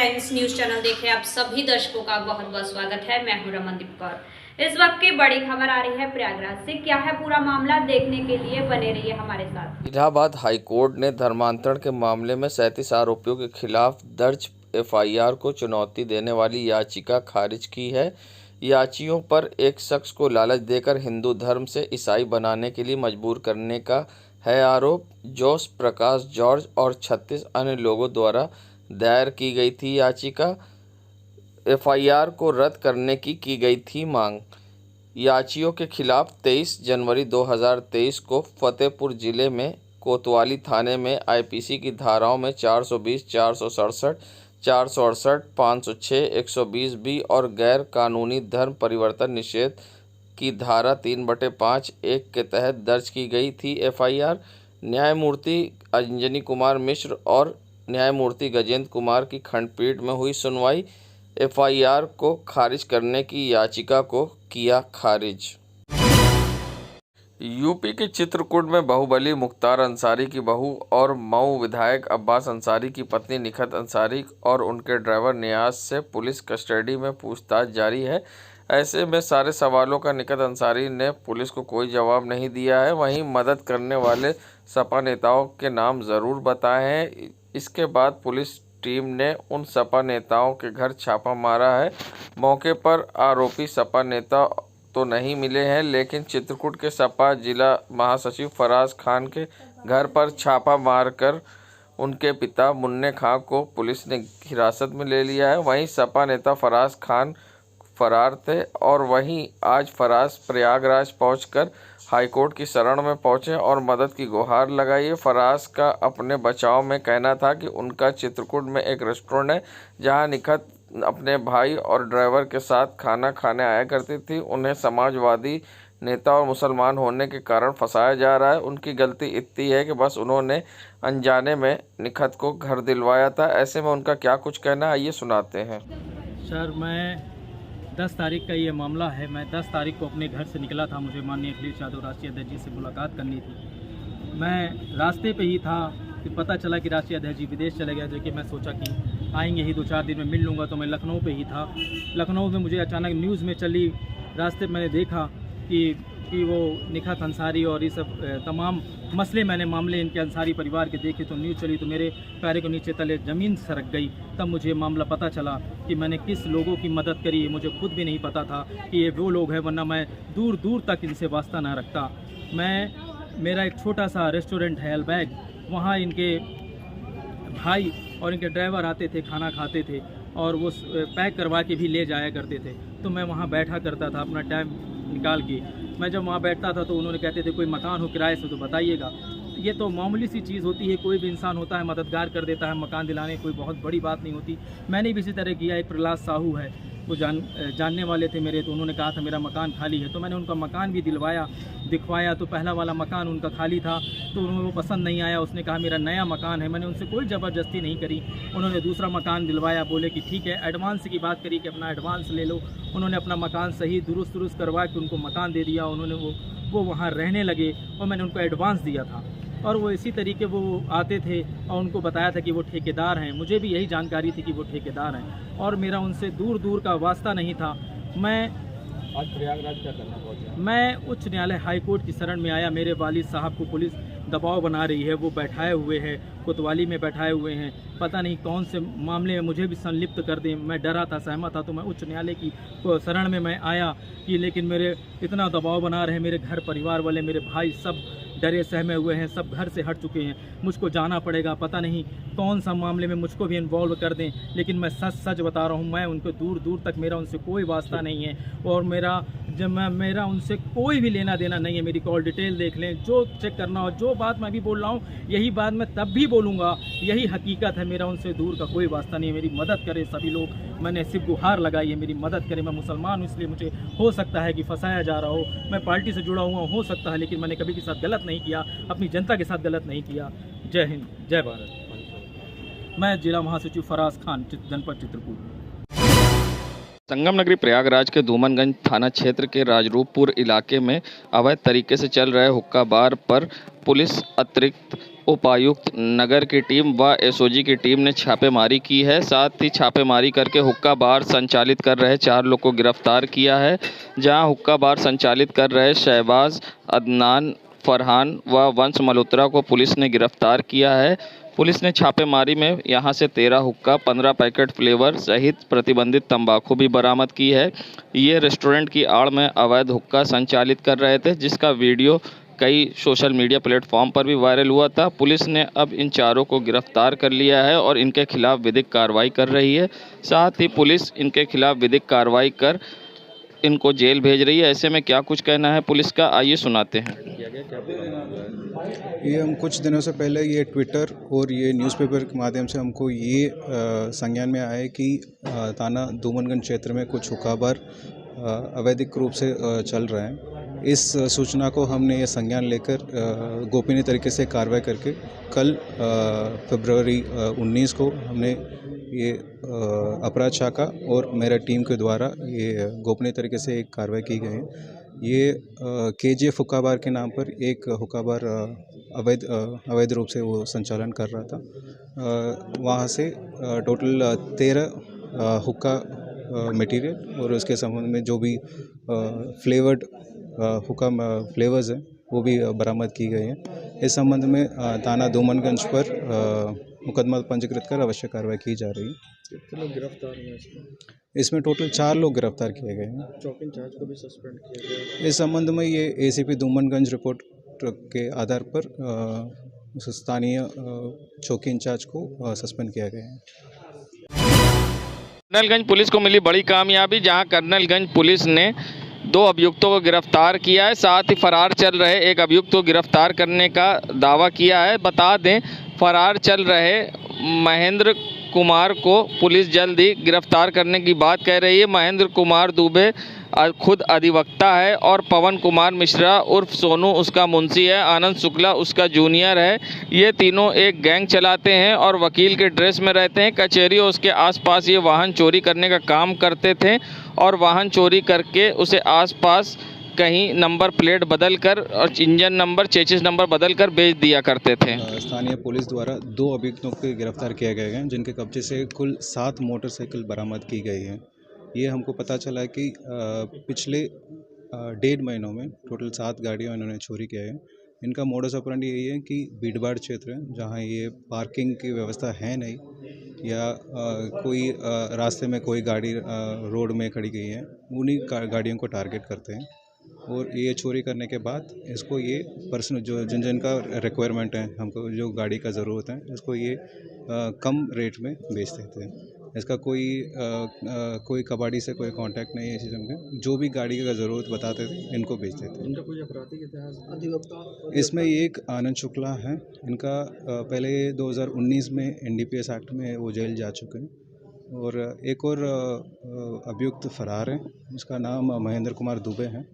Friends, news channel देखे आप सभी दर्शकों का बहुत बहुत स्वागत है। मैं हूं रमनदीप कौर। इस वक्त की बड़ी खबर आ रही है प्रयागराज से। क्या है पूरा मामला, देखने के लिए बने रहिए हमारे साथ। इलाहाबाद हाईकोर्ट ने धर्मांतरण के मामले में 37 आरोपियों के खिलाफ दर्ज एफआईआर को चुनौती देने वाली याचिका खारिज की है। याचियों पर एक शख्स को लालच देकर हिंदू धर्म से ईसाई बनाने के लिए मजबूर करने का है आरोप। जोस प्रकाश जॉर्ज और 36 अन्य लोगों द्वारा दायर की गई थी याचिका। एफआईआर को रद्द करने की गई थी मांग। याचियों के खिलाफ 23 जनवरी 2023 को फतेहपुर जिले में कोतवाली थाने में आईपीसी की धाराओं में 420, 467, 468, 506, 120 बी और गैर कानूनी धर्म परिवर्तन निषेध की धारा 3/5(1) के तहत दर्ज की गई थी एफआईआर। न्यायमूर्ति अंजनी कुमार मिश्र और न्यायमूर्ति गजेंद्र कुमार की खंडपीठ में हुई सुनवाई। एफआईआर को खारिज करने की याचिका को किया खारिज। यूपी के चित्रकूट में बाहुबली मुख्तार अंसारी की बहू और मऊ विधायक अब्बास अंसारी की पत्नी निखत अंसारी और उनके ड्राइवर नियाज से पुलिस कस्टडी में पूछताछ जारी है। ऐसे में सारे सवालों का निखत अंसारी ने पुलिस को कोई जवाब नहीं दिया है। वहीं मदद करने वाले सपा नेताओं के नाम ज़रूर बताए हैं। इसके बाद पुलिस टीम ने उन सपा नेताओं के घर छापा मारा है। मौके पर आरोपी सपा नेता तो नहीं मिले हैं, लेकिन चित्रकूट के सपा जिला महासचिव फराज खान के घर पर छापा मारकर उनके पिता मुन्ने खां को पुलिस ने हिरासत में ले लिया है। वहीं सपा नेता फराज खान फरार थे और वहीं आज फराज प्रयागराज पहुंचकर हाईकोर्ट की शरण में पहुंचे और मदद की गुहार लगाई। फराज का अपने बचाव में कहना था कि उनका चित्रकूट में एक रेस्टोरेंट है जहां निखत अपने भाई और ड्राइवर के साथ खाना खाने आया करती थी। उन्हें समाजवादी नेता और मुसलमान होने के कारण फंसाया जा रहा है। उनकी गलती इतनी है कि बस उन्होंने अनजाने में निखत को घर दिलवाया था। ऐसे में उनका क्या कुछ कहना है, आइए सुनाते हैं। सर, मैं 10 तारीख का ये मामला है। मैं 10 तारीख को अपने घर से निकला था। मुझे माननीय अखिलेश यादव राष्ट्रीय अध्यक्ष जी से मुलाकात करनी थी। मैं रास्ते पे ही था कि पता चला कि राष्ट्रीय अध्यक्ष जी विदेश चले गए थे। कि मैं सोचा कि आएंगे ही 2-4 दिन में मिल लूँगा, तो मैं लखनऊ पे ही था। लखनऊ में मुझे अचानक न्यूज़ में चली, रास्ते में मैंने देखा कि वो निखत अंसारी और ये सब तमाम मामले इनके अंसारी परिवार के देखे। तो न्यूज़ चली तो मेरे पैरों के नीचे तले ज़मीन सरक गई। तब मुझे मामला पता चला कि मैंने किस लोगों की मदद करी है। मुझे खुद भी नहीं पता था कि ये वो लोग हैं, वरना मैं दूर दूर तक इनसे वास्ता ना रखता। मेरा एक छोटा सा रेस्टोरेंट है अलबैग, वहाँ इनके भाई और इनके ड्राइवर आते थे, खाना खाते थे और वो पैक करवा के भी ले जाया करते थे। तो मैं वहाँ बैठा करता था अपना टाइम निकाल के। मैं जब वहाँ बैठता था तो उन्होंने कहते थे कोई मकान हो किराए से तो बताइएगा। ये तो मामूली सी चीज़ होती है, कोई भी इंसान होता है मददगार कर देता है मकान दिलाने, कोई बहुत बड़ी बात नहीं होती। मैंने भी इसी तरह किया। एक प्रहलाद साहू है, वो जानने वाले थे मेरे, तो उन्होंने कहा था मेरा मकान खाली है, तो मैंने उनका मकान भी दिखवाया। तो पहला वाला मकान उनका खाली था, तो उन्हें वो पसंद नहीं आया। उसने कहा मेरा नया मकान है। मैंने उनसे कोई ज़बरदस्ती नहीं करी। उन्होंने दूसरा मकान दिलवाया, बोले कि ठीक है। एडवांस की बात करी कि अपना एडवांस ले लो। उन्होंने अपना मकान सही दुरुस्त करवा के उनको मकान दे दिया। उन्होंने वो वहाँ रहने लगे और मैंने उनको एडवांस दिया था। और वो इसी तरीके वो आते थे और उनको बताया था कि वो ठेकेदार हैं। मुझे भी यही जानकारी थी कि वो ठेकेदार हैं और मेरा उनसे दूर दूर का वास्ता नहीं था। मैं आज प्रयागराज क्या करना पहुंचा? मैं उच्च न्यायालय हाईकोर्ट की शरण में आया। मेरे वालिद साहब को पुलिस दबाव बना रही है, वो बैठाए हुए हैं, कोतवाली में बैठाए हुए हैं। पता नहीं कौन से मामले में मुझे भी संलिप्त कर दें। मैं डरा था, सहमत था, तो मैं उच्च न्यायालय की शरण में मैं आया कि लेकिन मेरे इतना दबाव बना रहे। मेरे घर परिवार वाले, मेरे भाई सब डरे सहमे हुए हैं, सब घर से हट चुके हैं। मुझको जाना पड़ेगा, पता नहीं कौन सा मामले में मुझको भी इन्वॉल्व कर दें। लेकिन मैं सच बता रहा हूँ, मैं उनको दूर दूर तक मेरा उनसे कोई वास्ता नहीं है और मेरा उनसे कोई भी लेना देना नहीं है। मेरी कॉल डिटेल देख लें, जो चेक करना हो। जो बात मैं भी बोल रहा हूँ यही बात मैं तब भी बोलूँगा, यही हकीकत है। मेरा उनसे दूर का कोई वास्ता नहीं है। मेरी मदद करें सभी लोग। मैंने सिर्फ गुहार लगाई है, मेरी मदद करें। मैं मुसलमान हूँ, इसलिए मुझे हो सकता है कि फंसाया जा रहा हो। मैं पार्टी से जुड़ा हुआ हो सकता है, लेकिन मैंने कभी के साथ गलत नहीं किया, अपनी जनता के साथ गलत नहीं किया। जय हिंद, जय भारत। मैं जिला महासचिव फराज खान, जनपद चित्रकूट। संगम नगरी प्रयागराज के धूमनगंज थाना क्षेत्र के राजरूपपुर इलाके में अवैध तरीके से चल रहे हुक्का बार पर पुलिस अतिरिक्त उपायुक्त नगर की टीम व एसओजी की टीम ने छापेमारी की है। साथ ही छापेमारी करके हुक्का बार संचालित कर रहे 4 लोग को गिरफ्तार किया है। जहां हुक्का बार संचालित कर रहे शहबाज, अदनान, फरहान व वंश मल्होत्रा को पुलिस ने गिरफ्तार किया है। पुलिस ने छापेमारी में यहां से 13 हुक्का, 15 पैकेट फ्लेवर सहित प्रतिबंधित तंबाकू भी बरामद की है। ये रेस्टोरेंट की आड़ में अवैध हुक्का संचालित कर रहे थे, जिसका वीडियो कई सोशल मीडिया प्लेटफॉर्म पर भी वायरल हुआ था। पुलिस ने अब इन चारों को गिरफ्तार कर लिया है और इनके खिलाफ विधिक कार्रवाई कर रही है। साथ ही पुलिस इनके खिलाफ विधिक कार्रवाई कर इनको जेल भेज रही है। ऐसे में क्या कुछ कहना है पुलिस का, आइए सुनाते हैं। ये हम कुछ दिनों से पहले ये ट्विटर और ये न्यूज़पेपर के माध्यम से हमको ये संज्ञान में आया कि थाना धूमनगंज क्षेत्र में कुछ हुक्का बार अवैधिक रूप से चल रहे हैं। इस सूचना को हमने ये संज्ञान लेकर गोपनीय तरीके से कार्रवाई करके कल फरवरी 19 को हमने ये अपराध शाखा और मेरा टीम के द्वारा ये गोपनीय तरीके से एक कार्रवाई की गई है। ये KGF हुक्का बार के नाम पर एक हुक्का बार अवैध रूप से वो संचालन कर रहा था। वहाँ से टोटल 13 हुक्का मटेरियल और उसके संबंध में जो भी फ्लेवर्ड हुक्का फ्लेवर्स हैं वो भी बरामद की गई हैं। इस संबंध में थाना धूमनगंज पर मुकदमा पंजीकृत कर आवश्यक कार्रवाई की जा रही है। कितने लोग गिरफ्तार हुए इसमें टोटल 4 लोग गिरफ्तार किए गए हैं। चौकी इंचार्ज को भी सस्पेंड किया गया। इस संबंध में ये ACP धूमनगंज रिपोर्ट के आधार पर स्थानीय चौकी इंचार्ज को सस्पेंड किया गया है। कर्नलगंज पुलिस को मिली बड़ी कामयाबी, जहां कर्नलगंज पुलिस ने 2 अभियुक्तों को गिरफ्तार किया है। साथ ही फरार चल रहे एक अभियुक्त को गिरफ्तार करने का दावा किया है। बता दें, फरार चल रहे महेंद्र कुमार को पुलिस जल्द ही गिरफ्तार करने की बात कह रही है। महेंद्र कुमार दुबे खुद अधिवक्ता है और पवन कुमार मिश्रा उर्फ सोनू उसका मुंशी है, आनंद शुक्ला उसका जूनियर है। ये तीनों एक गैंग चलाते हैं और वकील के ड्रेस में रहते हैं। कचहरी और उसके आसपास ये वाहन चोरी करने का काम करते थे और वाहन चोरी करके उसे आसपास कहीं नंबर प्लेट बदल कर और इंजन नंबर, चेसिस नंबर बदल कर बेच दिया करते थे। स्थानीय पुलिस द्वारा 2 अभियुक्तों को गिरफ्तार किया गया है, जिनके कब्जे से कुल 7 मोटरसाइकिल बरामद की गई है। ये हमको पता चला कि पिछले 1.5 महीनों में टोटल 7 गाड़ियाँ इन्होंने चोरी किया है। इनका मोडस ऑपरेंडी यही है कि भीड़-भाड़ क्षेत्र है जहाँ ये पार्किंग की व्यवस्था है नहीं या कोई रास्ते में कोई गाड़ी रोड में खड़ी गई है, उन्हीं गाड़ियों को टारगेट करते हैं और ये चोरी करने के बाद इसको ये पर्सनल जो जिनका रिक्वायरमेंट है, हमको जो गाड़ी का ज़रूरत है, इसको ये कम रेट में बेच देते हैं। इसका कोई कबाड़ी से कोई कांटेक्ट नहीं है। इसी में जो भी गाड़ी का ज़रूरत बताते थे इनको बेच देते हैं। इनका कोई आपराधिक इतिहास अधिवक्ता इसमें एक आनंद शुक्ला है। इनका पहले 2019 में NDPS एक्ट में वो जेल जा चुके हैं और एक और अभियुक्त फरार है, उसका नाम महेंद्र कुमार दुबे है।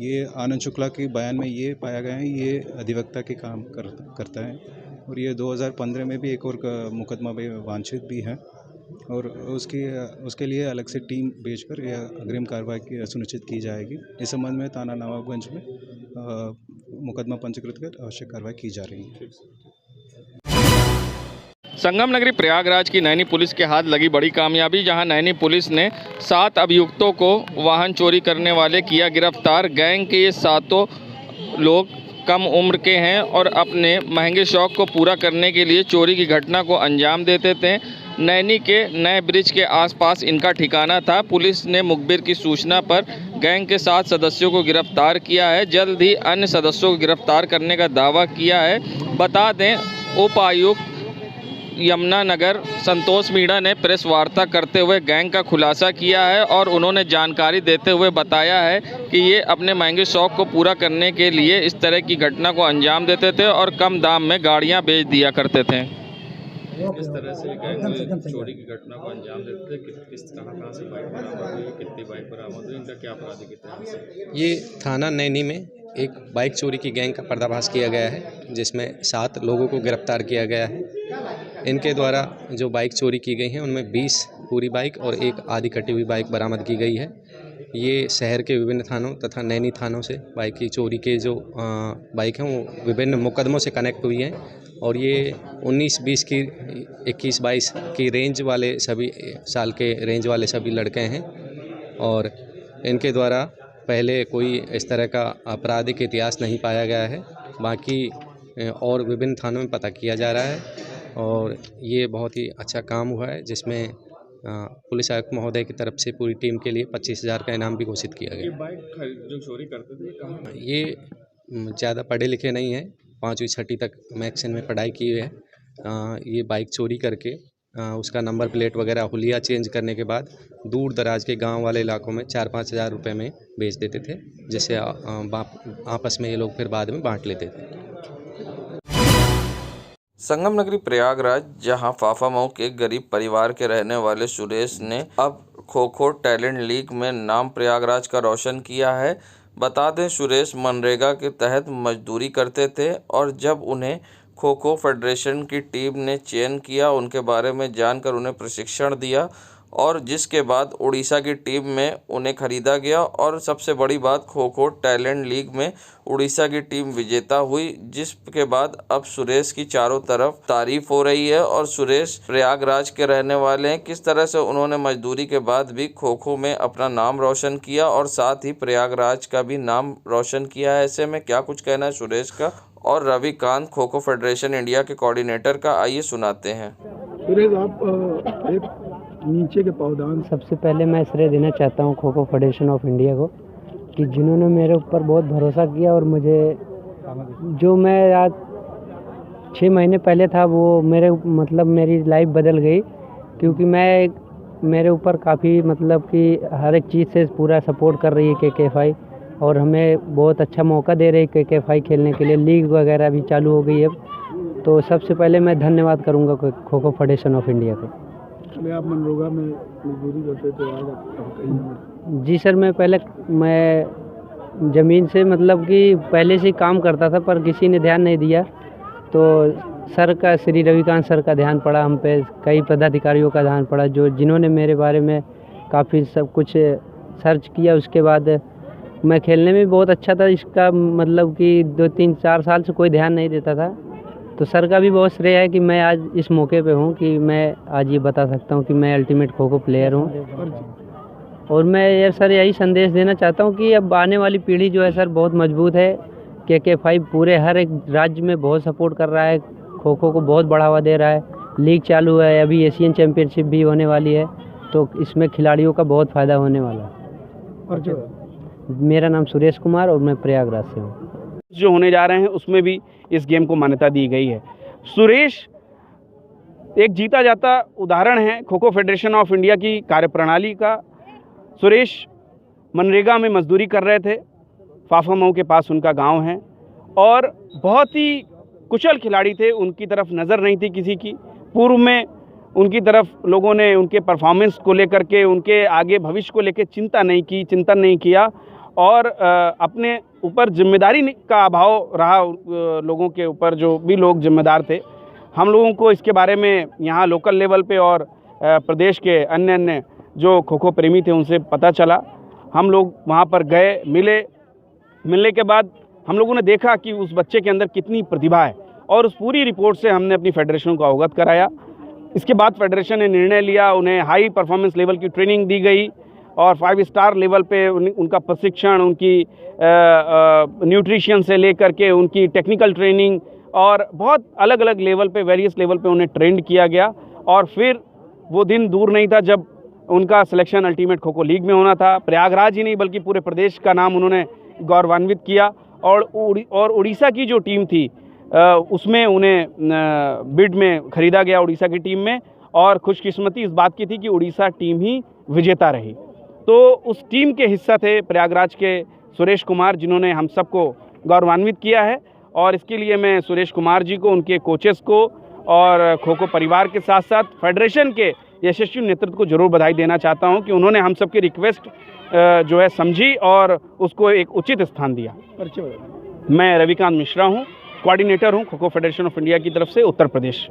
ये आनंद शुक्ला के बयान में ये पाया गया है ये अधिवक्ता के काम करता है और ये 2015 में भी एक और मुकदमा में वांछित भी है और उसके लिए अलग से टीम भेजकर यह अग्रिम कार्रवाई सुनिश्चित की जाएगी। इस संबंध में थाना नवाबगंज में मुकदमा पंजीकृत कर आवश्यक कार्रवाई की जा रही है। संगम नगरी प्रयागराज की नैनी पुलिस के हाथ लगी बड़ी कामयाबी, जहां नैनी पुलिस ने 7 अभियुक्तों को वाहन चोरी करने वाले किया गिरफ्तार। गैंग के ये 7 लोग कम उम्र के हैं और अपने महंगे शौक को पूरा करने के लिए चोरी की घटना को अंजाम देते थे। नैनी के नए ब्रिज के आसपास इनका ठिकाना था। पुलिस ने मुखबिर की सूचना पर गैंग के 7 सदस्यों को गिरफ्तार किया है। जल्द ही अन्य सदस्यों को गिरफ्तार करने का दावा किया है। बता दें, उपायुक्त यमुनानगर संतोष मीणा ने प्रेस वार्ता करते हुए गैंग का खुलासा किया है और उन्होंने जानकारी देते हुए बताया है कि ये अपने महंगे शौक को पूरा करने के लिए इस तरह की घटना को अंजाम देते थे और कम दाम में गाड़ियां बेच दिया करते थे। किस तरह से गैंग चोरी की घटना को अंजाम देते थे? कहाँ से बाइक बरामद हुई, कितनी बाइक बरामद हुई, इनका क्या आपराधिक इतिहास है? ये थाना नैनी में एक बाइक चोरी की गैंग का पर्दाफाश किया गया है, जिसमें 7 लोगों को गिरफ्तार किया गया है। इनके द्वारा जो बाइक चोरी की गई हैं उनमें 20 पूरी बाइक और 1 आधी कटी हुई बाइक बरामद की गई है। ये शहर के विभिन्न थानों तथा नैनी थानों से बाइक की चोरी के जो बाइक हैं वो विभिन्न मुकदमों से कनेक्ट हुई हैं और ये 19-20 की 21-22 की रेंज वाले सभी साल के रेंज वाले सभी लड़के हैं और इनके द्वारा पहले कोई इस तरह का आपराधिक इतिहास नहीं पाया गया है। बाकी और विभिन्न थानों में पता किया जा रहा है और ये बहुत ही अच्छा काम हुआ है जिसमें पुलिस आयुक्त महोदय की तरफ से पूरी टीम के लिए 25,000 का इनाम भी घोषित किया ये गया। बाइक जो चोरी करते थे कहाँ? ये ज़्यादा पढ़े लिखे नहीं हैं, 5वीं 6वीं तक मैक्सिन में पढ़ाई की है। ये बाइक चोरी करके उसका नंबर प्लेट वगैरह हुलिया चेंज करने के बाद दूर दराज के गांव वाले इलाकों में 4-5 हज़ार रुपये में बेच देते थे, जिसे आपस में ये लोग फिर बाद में बांट लेते थे। संगम नगरी प्रयागराज, जहां फाफामऊ के गरीब परिवार के रहने वाले सुरेश ने अब खो-खो टैलेंट लीग में नाम प्रयागराज का रोशन किया है। बता दें, सुरेश मनरेगा के तहत मजदूरी करते थे और जब उन्हें खो-खो फेडरेशन की टीम ने चयन किया, उनके बारे में जानकर उन्हें प्रशिक्षण दिया और जिसके बाद उड़ीसा की टीम में उन्हें खरीदा गया और सबसे बड़ी बात, खो-खो टैलेंट लीग में उड़ीसा की टीम विजेता हुई, जिसके बाद अब सुरेश की चारों तरफ तारीफ हो रही है। और सुरेश प्रयागराज के रहने वाले हैं। किस तरह से उन्होंने मजदूरी के बाद भी खो-खो में अपना नाम रोशन किया और साथ ही प्रयागराज का भी नाम रोशन किया है, ऐसे में क्या कुछ कहना है सुरेश का और रविकांत खो-खो फेडरेशन इंडिया के कोऑर्डिनेटर का, आइए सुनाते हैं। सुरेश, आप एक नीचे के पावदान। सबसे पहले मैं श्रेय देना चाहता हूँ खो-खो फेडरेशन ऑफ इंडिया को कि जिन्होंने मेरे ऊपर बहुत भरोसा किया और मुझे जो मैं आज 6 महीने पहले था वो मेरी लाइफ बदल गई, क्योंकि मेरे ऊपर काफ़ी कि हर एक चीज़ से पूरा सपोर्ट कर रही है KKFI और हमें बहुत अच्छा मौका दे रही है KKFI खेलने के लिए। लीग वगैरह भी चालू हो गई है, तो सबसे पहले मैं धन्यवाद करूँगा खो-खो फेडरेशन ऑफ इंडिया को। आप मनरेगा में मजदूरी करते थे, आज आप कहीं? जी सर, मैं ज़मीन से कि पहले से काम करता था, पर किसी ने ध्यान नहीं दिया, तो श्री रविकांत सर का ध्यान पड़ा हम पे, कई पदाधिकारियों का ध्यान पड़ा जिन्होंने मेरे बारे में काफ़ी सब कुछ सर्च किया। उसके बाद मैं खेलने में बहुत अच्छा था। इसका कि 2-3-4 साल से कोई ध्यान नहीं देता था, तो सर का भी बहुत श्रेय है कि मैं आज इस मौके पे हूँ कि मैं आज ये बता सकता हूँ कि मैं अल्टीमेट खो-खो प्लेयर हूँ। और मैं सर यही संदेश देना चाहता हूँ कि अब आने वाली पीढ़ी जो है सर बहुत मजबूत है। KKFI पूरे हर एक राज्य में बहुत सपोर्ट कर रहा है, खो-खो को बहुत बढ़ावा दे रहा है। लीग चालू है, अभी एशियन चैम्पियनशिप भी होने वाली है, तो इसमें खिलाड़ियों का बहुत फ़ायदा होने वाला है। और जो मेरा नाम सुरेश कुमार और मैं प्रयागराज से हूँ। जो होने जा रहे हैं उसमें भी इस गेम को मान्यता दी गई है। सुरेश एक जीता जाता उदाहरण है खो-खो फेडरेशन ऑफ इंडिया की कार्यप्रणाली का। सुरेश मनरेगा में मजदूरी कर रहे थे, फाफामऊ के पास उनका गांव है और बहुत ही कुशल खिलाड़ी थे। उनकी तरफ नज़र नहीं थी किसी की। पूर्व में उनकी तरफ लोगों ने उनके परफॉर्मेंस को लेकर के, उनके आगे भविष्य को लेकर चिंतन नहीं किया और अपने ऊपर जिम्मेदारी का अभाव रहा लोगों के ऊपर, जो भी लोग जिम्मेदार थे। हम लोगों को इसके बारे में यहाँ लोकल लेवल पे और प्रदेश के अन्य जो खो-खो प्रेमी थे उनसे पता चला। हम लोग वहाँ पर गए, मिलने के बाद हम लोगों ने देखा कि उस बच्चे के अंदर कितनी प्रतिभा है और उस पूरी रिपोर्ट से हमने अपनी फेडरेशन को अवगत कराया। इसके बाद फेडरेशन ने निर्णय लिया, उन्हें हाई परफॉर्मेंस लेवल की ट्रेनिंग दी गई और 5 स्टार लेवल पे उनका प्रशिक्षण, उनकी न्यूट्रिशन से लेकर के उनकी टेक्निकल ट्रेनिंग और बहुत अलग अलग लेवल पे, वेरियस लेवल पे उन्हें ट्रेंड किया गया। और फिर वो दिन दूर नहीं था जब उनका सिलेक्शन अल्टीमेट खो-खो लीग में होना था। प्रयागराज ही नहीं बल्कि पूरे प्रदेश का नाम उन्होंने गौरवान्वित किया और उड़ीसा की जो टीम थी उसमें उन्हें बिड में खरीदा गया उड़ीसा की टीम में। और खुशकिस्मती इस बात की थी कि उड़ीसा टीम ही विजेता रही। तो उस टीम के हिस्सा थे प्रयागराज के सुरेश कुमार, जिन्होंने हम सबको गौरवान्वित किया है। और इसके लिए मैं सुरेश कुमार जी को, उनके कोचेस को और खो-खो परिवार के साथ साथ फेडरेशन के यशस्वी नेतृत्व को जरूर बधाई देना चाहता हूं कि उन्होंने हम सबकी रिक्वेस्ट जो है समझी और उसको एक उचित स्थान दिया। मैं रविकांत मिश्रा हूं, कोऑर्डिनेटर हूं खो-खो फेडरेशन ऑफ इंडिया की तरफ से उत्तर प्रदेश।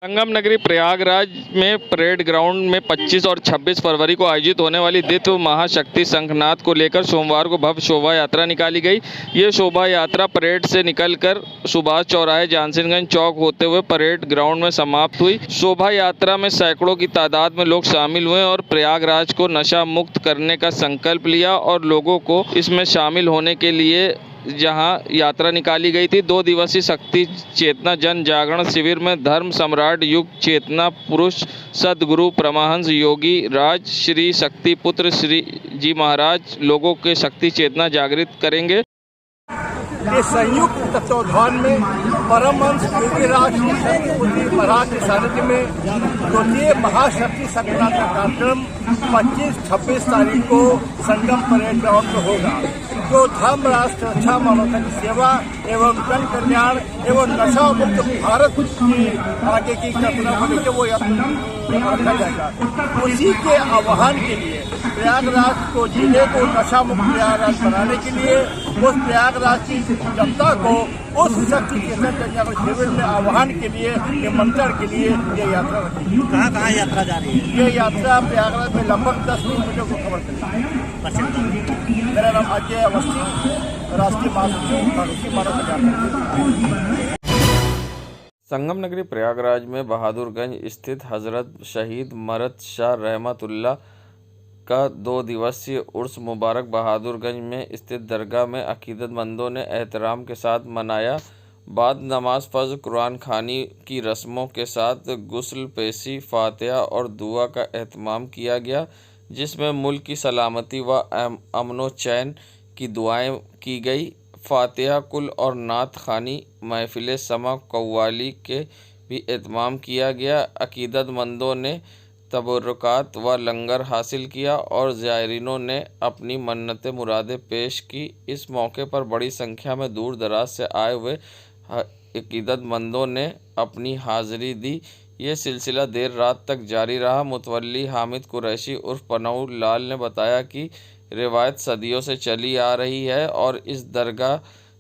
संगम नगरी प्रयागराज में परेड ग्राउंड में 25 और 26 फरवरी को आयोजित होने वाली द्वितीय महाशक्ति शंखनाद को लेकर सोमवार को भव्य शोभा यात्रा निकाली गई। ये शोभा यात्रा परेड से निकलकर सुभाष चौराहे जानसिंहगंज चौक होते हुए परेड ग्राउंड में समाप्त हुई। शोभा यात्रा में सैकड़ों की तादाद में लोग शामिल हुए और प्रयागराज को नशा मुक्त करने का संकल्प लिया और लोगों को इसमें शामिल होने के लिए जहां यात्रा निकाली गई थी। 2 दिवसीय शक्ति चेतना जन जागरण शिविर में धर्म सम्राट युग चेतना पुरुष सदगुरु परमहंस योगी राज श्री शक्ति पुत्र श्री जी महाराज लोगों के शक्ति चेतना जागृत करेंगे। के संयुक्त तत्वावधान में परमहंस योगी राज शक्ति पुत्र महाराज के सानिध्य में द्वितीय महाशक्ति शंखनाद का कार्यक्रम 25-26 तारीख को संगम परेड ग्राउंड में होगा, जो धर्म राष्ट्र रक्षा मानवता की सेवा एवं जन कल्याण एवं नशा मुक्त भारत की आगे की कल्पना को लेकर वो रखा जाएगा। उसी के आह्वान के लिए प्रयागराज को जिले को नशा मुक्त प्रयागराज बनाने के लिए उस प्रयागराज की जनता को उस शक्ति चेतन जागरण शिविर में आह्वान के लिए निमंत्रण के लिए ये यात्रा रखी। कहाँ यात्रा जा रही है? ये यात्रा प्रयागराज में लगभग 10 किलोमीटर को कवर करेगी। मेरा नाम अजय अवस्थी, राष्ट्रीय महासचिव मानव कल्याण। संगम नगरी प्रयागराज में बहादुरगंज स्थित हजरत शहीद मरत शाह रहमतुल्लाह का 2 दिवसीय उर्स मुबारक बहादुरगंज में स्थित दरगाह में अकीदतमंदों ने एहतराम के साथ मनाया। बाद नमाज फज्र कुरान खानी की रस्मों के साथ गुस्ल पेशी फातिहा और दुआ का एहतमाम किया गया, जिसमें मुल्क की सलामती व अमनो चैन की दुआएं की गई। फातिहा कुल और नात खानी महफिल समा कव्वाली के भी एहतमाम किया गया। अकीदतमंदों ने तबरुकात व लंगर हासिल किया और ज़ायरीनों ने अपनी मन्नतें मुरादें पेश की। इस मौके पर बड़ी संख्या में दूर दराज से आए हुए अकीदतमंदों ने अपनी हाज़िरी दी। ये सिलसिला देर रात तक जारी रहा। मुतवल्ली हामिद कुरैशी उर्फ पनऊ लाल ने बताया कि रिवायत सदियों से चली आ रही है और इस दरगाह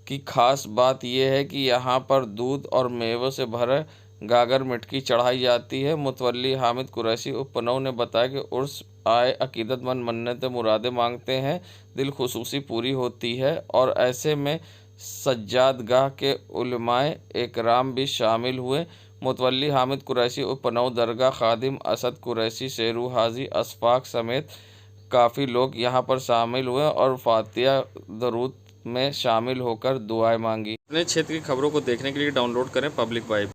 की ख़ास बात यह है कि यहाँ पर दूध और मेवों से भरे गागर मिटकी चढ़ाई जाती है। मुतवल्ली हामिद कुरैशी उर्फ पनऊ ने बताया कि उर्स आए अकीदतमंद मन्नतें मुरादें मांगते हैं, दिल खुसूसी पूरी होती है और ऐसे में सज्जादगाह के उलमाए इकराम भी शामिल हुए। मुतवल्ली हामिद कुरैशी उर्फ पनऊ दरगाह खादिम असद कुरैशी शेरू हाजी अशफाक समेत काफ़ी लोग यहाँ पर शामिल हुए और फातिहा दरूद में शामिल होकर दुआएं मांगी। अपने क्षेत्र की खबरों को देखने के लिए डाउनलोड करें पब्लिक वाइब।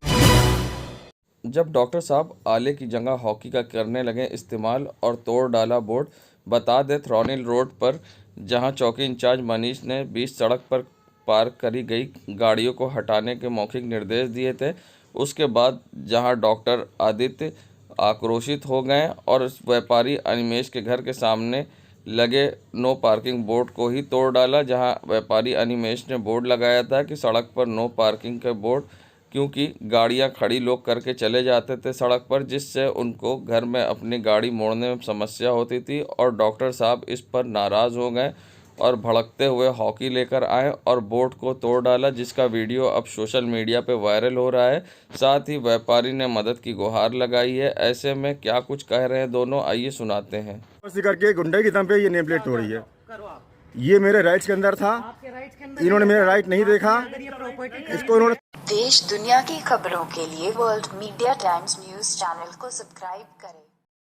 जब डॉक्टर साहब आले की जगह हॉकी का करने लगे इस्तेमाल और तोड़ डाला बोर्ड। बता दें थ्रॉनिल रोड पर जहां चौकी इंचार्ज मनीष ने 20 सड़क पर पार्क करी गई गाड़ियों को हटाने के मौखिक निर्देश दिए थे, उसके बाद जहां डॉक्टर आदित्य आक्रोशित हो गए और व्यापारी अनिमेश के घर के सामने लगे नो पार्किंग बोर्ड को ही तोड़ डाला। जहां व्यापारी अनिमेश ने बोर्ड लगाया था कि सड़क पर नो पार्किंग के बोर्ड, क्योंकि गाड़ियां खड़ी लोग करके चले जाते थे सड़क पर, जिससे उनको घर में अपनी गाड़ी मोड़ने में समस्या होती थी और डॉक्टर साहब इस पर नाराज़ हो गए और भड़कते हुए हॉकी लेकर आए और बोर्ड को तोड़ डाला, जिसका वीडियो अब सोशल मीडिया पे वायरल हो रहा है। साथ ही व्यापारी ने मदद की गुहार लगाई है। ऐसे में क्या कुछ कह रहे हैं दोनों, आइए सुनाते हैं। करके गुंडे की दम पे ये नेम प्लेट तोड़ी है। ये मेरे राइट्स के अंदर था, इन्होंने मेरा राइट नहीं देखा, इसको इन्होंने। देश दुनिया की खबरों के लिए world media times news channel को सब्सक्राइब करें।